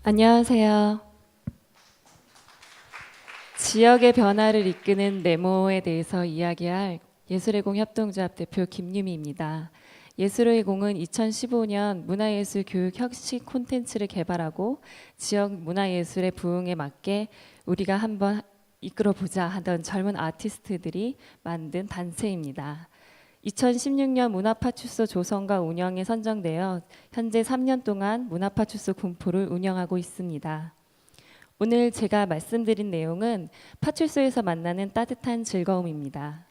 안녕하세요. 지역의 변화를 이끄는 네모에 대해서 이야기할 예술의 공 협동조합 대표 김유미입니다. 예술의 공은 2015년 문화예술 교육 혁신 콘텐츠를 개발하고 지역 문화예술의 부흥에 맞게 우리가 한번 이끌어보자 하던 젊은 아티스트들이 만든 단체입니다. 2016년 문화파출소 조성과 운영에 선정되어 현재 3년 동안 문화파출소 군포를 운영하고 있습니다. 오늘 제가 말씀드린 내용은 파출소에서 만나는 따뜻한 즐거움입니다.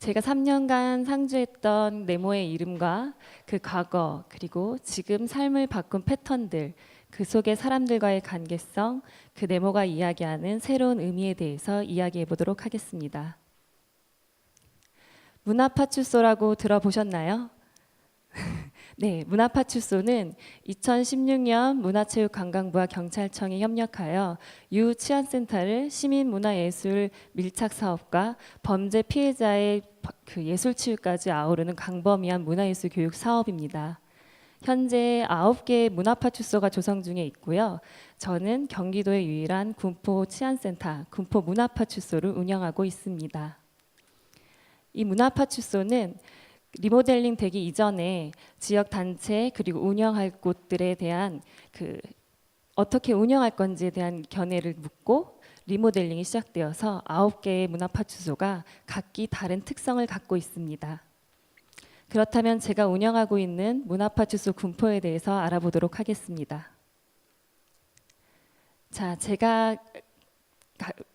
제가 3년간 상주했던 네모의 이름과 그 과거 그리고 지금 삶을 바꾼 패턴들, 그 속의 사람들과의 관계성, 그 네모가 이야기하는 새로운 의미에 대해서 이야기해 보도록 하겠습니다. 문화파출소라고 들어보셨나요? 네, 문화파출소는 2016년 문화체육관광부와 경찰청이 협력하여 유치원센터를 시민문화예술 밀착사업과 범죄 피해자의 그 예술치유까지 아우르는 광범위한 문화예술 교육 사업입니다. 현재 9개의 문화파출소가 조성 중에 있고요. 저는 경기도의 유일한 군포 치안센터, 군포 문화파출소를 운영하고 있습니다. 이 문화파출소는 리모델링 되기 이전에 지역 단체 그리고 운영할 곳들에 대한 어떻게 운영할 건지에 대한 견해를 묻고 리모델링이 시작되어서 9개의 문화파출소가 각기 다른 특성을 갖고 있습니다. 그렇다면 제가 운영하고 있는 문화파출소 군포에 대해서 알아보도록 하겠습니다. 자, 제가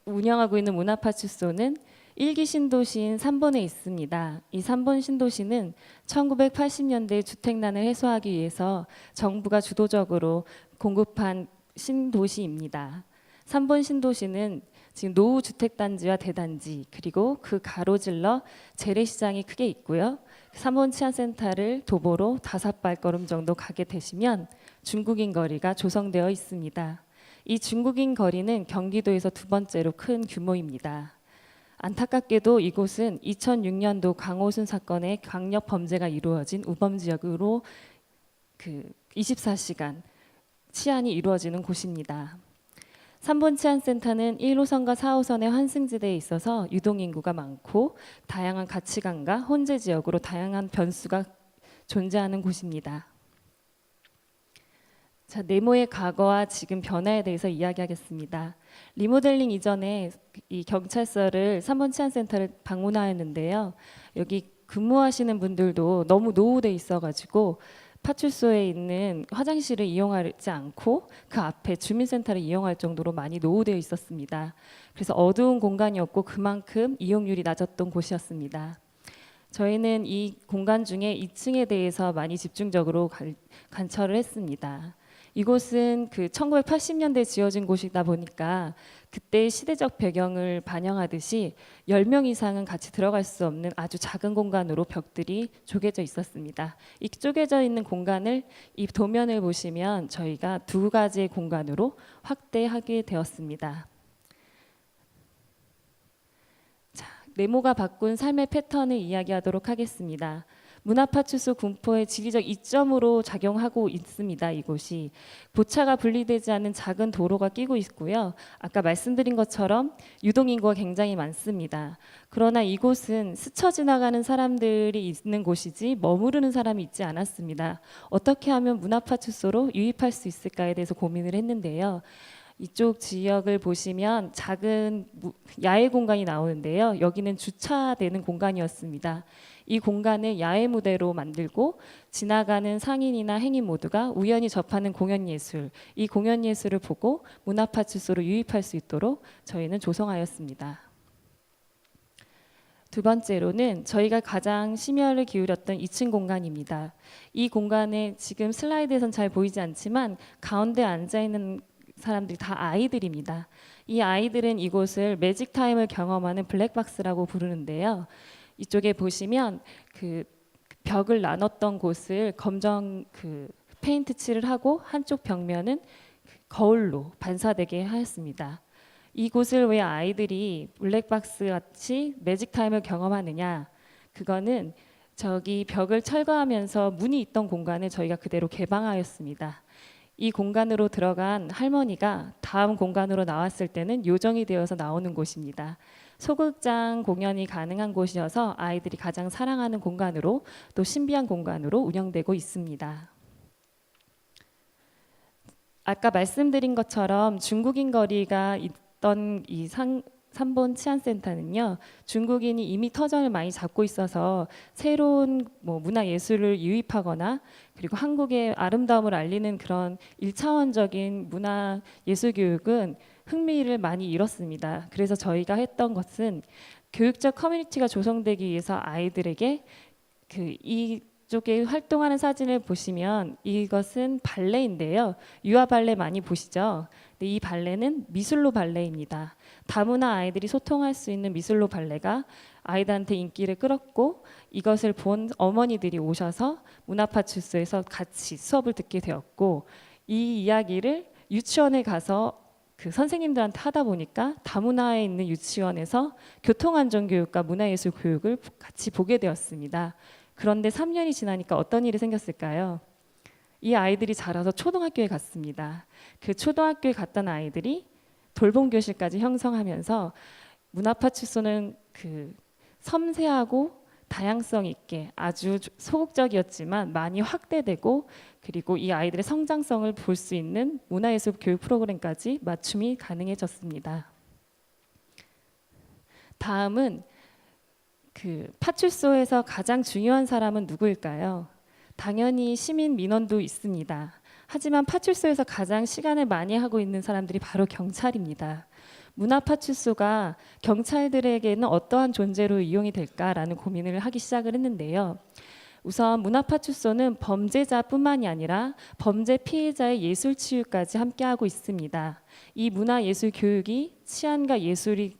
운영하고 있는 문화파출소는 1기 신도시인 삼본에 있습니다. 이 삼본 신도시는 1980년대 주택난을 해소하기 위해서 정부가 주도적으로 공급한 신도시입니다. 삼본 신도시는 지금 노후 주택단지와 대단지 그리고 그 가로질러 재래시장이 크게 있고요. 삼본 치안센터를 도보로 5발걸음 정도 가게 되시면 중국인 거리가 조성되어 있습니다. 이 중국인 거리는 경기도에서 두 번째로 큰 규모입니다. 안타깝게도 이곳은 2006년도 강호순 사건의 강력 범죄가 이루어진 우범지역으로 24시간 치안이 이루어지는 곳입니다. 삼본치안센터는 1호선과 4호선의 환승지대에 있어서 유동인구가 많고 다양한 가치관과 혼재 지역으로 다양한 변수가 존재하는 곳입니다. 자, 네모의 과거와 지금 변화에 대해서 이야기하겠습니다. 리모델링 이전에 이 경찰서를 3번 치안센터를 방문하였는데요. 여기 근무하시는 분들도 너무 노후돼 있어가지고 파출소에 있는 화장실을 이용하지 않고 그 앞에 주민센터를 이용할 정도로 많이 노후되어 있었습니다. 그래서 어두운 공간이었고 그만큼 이용률이 낮았던 곳이었습니다. 저희는 이 공간 중에 2층에 대해서 많이 집중적으로 관철을 했습니다. 이곳은 1980년대 지어진 곳이다 보니까 그때 시대적 배경을 반영하듯이 10명 이상은 같이 들어갈 수 없는 아주 작은 공간으로 벽들이 쪼개져 있었습니다. 이 쪼개져 있는 공간을 이 도면을 보시면 저희가 두 가지의 공간으로 확대하게 되었습니다. 네모가 바꾼 삶의 패턴을 이야기하도록 하겠습니다. 문화파출소 군포의 지리적 이점으로 작용하고 있습니다. 이곳이 보차가 분리되지 않은 작은 도로가 끼고 있고요. 아까 말씀드린 것처럼 유동인구가 굉장히 많습니다. 그러나 이곳은 스쳐 지나가는 사람들이 있는 곳이지 머무르는 사람이 있지 않았습니다. 어떻게 하면 문화파출소로 유입할 수 있을까에 대해서 고민을 했는데요. 이쪽 지역을 보시면 작은 야외 공간이 나오는데요. 여기는 주차되는 공간이었습니다. 이 공간을 야외 무대로 만들고 지나가는 상인이나 행인 모두가 우연히 접하는 공연 예술, 이 공연 예술을 보고 문화파출소로 유입할 수 있도록 저희는 조성하였습니다. 두 번째로는 저희가 가장 심혈을 기울였던 2층 공간입니다. 이 공간에 지금 슬라이드에선 잘 보이지 않지만 가운데 앉아 있는 사람들이 다 아이들입니다. 이 아이들은 이곳을 매직 타임을 경험하는 블랙박스라고 부르는데요. 이쪽에 보시면 벽을 나눴던 곳을 검정 페인트 칠을 하고 한쪽 벽면은 거울로 반사되게 하였습니다. 이곳을 왜 아이들이 블랙박스 같이 매직 타임을 경험하느냐? 그거는 저기 벽을 철거하면서 문이 있던 공간을 저희가 그대로 개방하였습니다. 이 공간으로 들어간 할머니가 다음 공간으로 나왔을 때는 요정이 되어서 나오는 곳입니다. 소극장 공연이 가능한 곳이어서 아이들이 가장 사랑하는 공간으로 또 신비한 공간으로 운영되고 있습니다. 아까 말씀드린 것처럼 중국인 거리가 있던 이 삼본 치안센터는요, 중국인이 이미 터전을 많이 잡고 있어서 새로운 문화 예술을 유입하거나 그리고 한국의 아름다움을 알리는 그런 1차원적인 문화 예술 교육은 흥미를 많이 잃었습니다. 그래서 저희가 했던 것은 교육적 커뮤니티가 조성되기 위해서 아이들에게 이쪽에 활동하는 사진을 보시면 이것은 발레인데요. 유아 발레 많이 보시죠? 근데 이 발레는 미술로 발레입니다. 다문화 아이들이 소통할 수 있는 미술로 발레가 아이들한테 인기를 끌었고 이것을 본 어머니들이 오셔서 문화파출소에서 같이 수업을 듣게 되었고 이 이야기를 유치원에 가서 그 선생님들한테 하다 보니까 다문화에 있는 유치원에서 교통안전교육과 문화예술 교육을 같이 보게 되었습니다. 그런데 3년이 지나니까 어떤 일이 생겼을까요? 이 아이들이 자라서 초등학교에 갔습니다. 그 초등학교에 갔던 아이들이 돌봄교실까지 형성하면서 문화파출소는 그 섬세하고 다양성 있게 아주 소극적이었지만 많이 확대되고 그리고 이 아이들의 성장성을 볼 수 있는 문화예술 교육 프로그램까지 맞춤이 가능해졌습니다. 다음은 그 파출소에서 가장 중요한 사람은 누구일까요? 당연히 시민 민원도 있습니다. 하지만 파출소에서 가장 시간을 많이 하고 있는 사람들이 바로 경찰입니다. 문화파출소가 경찰들에게는 어떠한 존재로 이용이 될까라는 고민을 하기 시작을 했는데요. 우선 문화파출소는 범죄자뿐만이 아니라 범죄 피해자의 예술 치유까지 함께하고 있습니다. 이 문화예술 교육이 치안과 예술이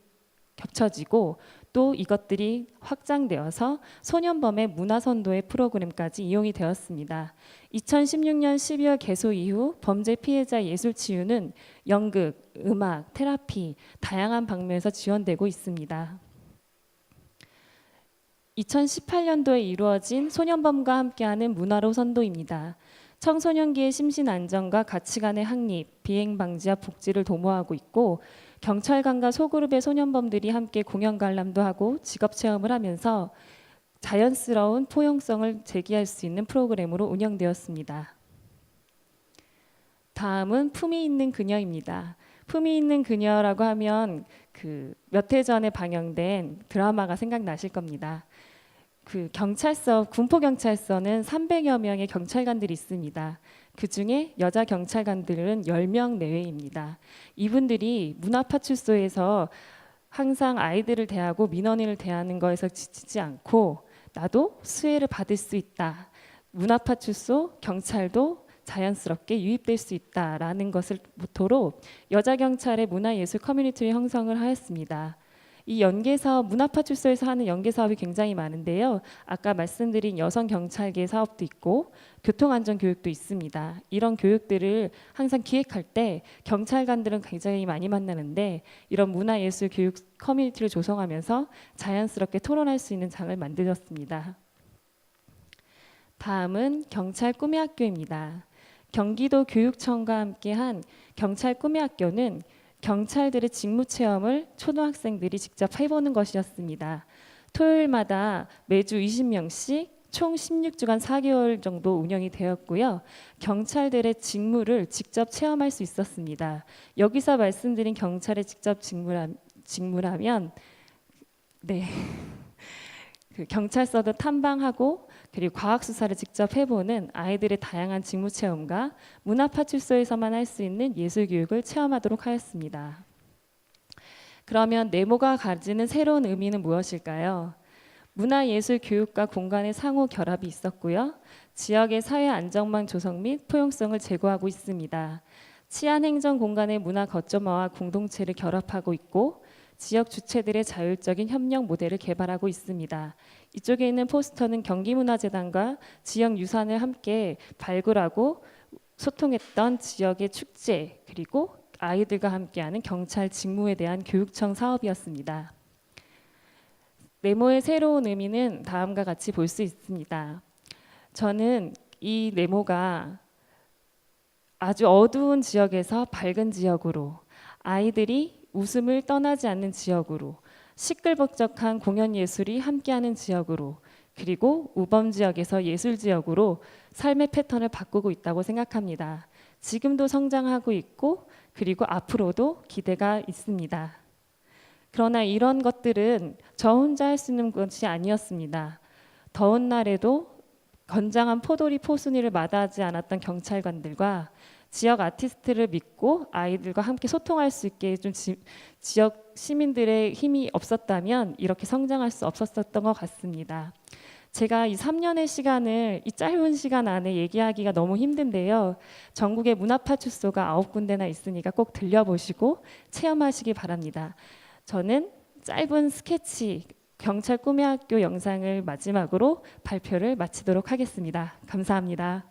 겹쳐지고 또 이것들이 확장되어서 소년범의 문화선도의 프로그램까지 이용이 되었습니다. 2016년 12월 개소 이후 범죄 피해자 예술 치유는 연극, 음악, 테라피 다양한 방면에서 지원되고 있습니다. 2018년도에 이루어진 소년범과 함께하는 문화로 선도입니다. 청소년기의 심신 안정과 가치관의 확립, 비행 방지와 복지를 도모하고 있고 경찰관과 소그룹의 소년범들이 함께 공연 관람도 하고 직업 체험을 하면서 자연스러운 포용성을 제기할 수 있는 프로그램으로 운영되었습니다. 다음은 품위 있는 그녀입니다. 품위 있는 그녀라고 하면 그 몇 해 전에 방영된 드라마가 생각나실 겁니다. 그 경찰서, 군포경찰서는 300여 명의 경찰관들이 있습니다. 그 중에 여자 경찰관들은 10명 내외입니다. 이분들이 문화파출소에서 항상 아이들을 대하고 민원인을 대하는 거에서 지치지 않고 나도 수혜를 받을 수 있다. 문화파출소, 경찰도 자연스럽게 유입될 수 있다라는 것을 모토로 여자 경찰의 문화예술 커뮤니티를 형성을 하였습니다. 이 연계사업, 문화파출소에서 하는 연계사업이 굉장히 많은데요. 아까 말씀드린 여성경찰계 사업도 있고 교통안전교육도 있습니다. 이런 교육들을 항상 기획할 때 경찰관들은 굉장히 많이 만나는데 이런 문화예술 교육 커뮤니티를 조성하면서 자연스럽게 토론할 수 있는 장을 만들었습니다. 다음은 경찰 꿈의 학교입니다. 경기도 교육청과 함께한 경찰 꿈의 학교는 경찰들의 직무 체험을 초등학생들이 직접 해보는 것이었습니다. 토요일마다 매주 20명씩 총 16주간 4개월 정도 운영이 되었고요. 경찰들의 직무를 직접 체험할 수 있었습니다. 여기서 말씀드린 경찰의 직접 직무라면 네. 그 경찰서도 탐방하고 그리고 과학 수사를 직접 해보는 아이들의 다양한 직무 체험과 문화파출소에서만 할 수 있는 예술 교육을 체험하도록 하였습니다. 그러면 네모가 가지는 새로운 의미는 무엇일까요? 문화예술 교육과 공간의 상호 결합이 있었고요. 지역의 사회 안정망 조성 및 포용성을 제고하고 있습니다. 치안행정 공간의 문화 거점화와 공동체를 결합하고 있고 지역 주체들의 자율적인 협력 모델을 개발하고 있습니다. 이쪽에 있는 포스터는 경기문화재단과 지역 유산을 함께 발굴하고 소통했던 지역의 축제 그리고 아이들과 함께하는 경찰 직무에 대한 교육청 사업이었습니다. 네모의 새로운 의미는 다음과 같이 볼 수 있습니다. 저는 이 네모가 아주 어두운 지역에서 밝은 지역으로, 아이들이 웃음을 떠나지 않는 지역으로, 시끌벅적한 공연 예술이 함께하는 지역으로, 그리고 우범 지역에서 예술 지역으로 삶의 패턴을 바꾸고 있다고 생각합니다. 지금도 성장하고 있고, 그리고 앞으로도 기대가 있습니다. 그러나 이런 것들은 저 혼자 할 수 있는 것이 아니었습니다. 더운 날에도 건장한 포도리 포순이를 마다하지 않았던 경찰관들과 지역 아티스트를 믿고 아이들과 함께 소통할 수 있게 해준 지역 시민들의 힘이 없었다면 이렇게 성장할 수 없었던 것 같습니다. 제가 이 3년의 시간을 이 짧은 시간 안에 얘기하기가 너무 힘든데요. 전국에 문화파출소가 9군데나 있으니까 꼭 들려보시고 체험하시기 바랍니다. 저는 짧은 스케치 경찰 꿈의 학교 영상을 마지막으로 발표를 마치도록 하겠습니다. 감사합니다.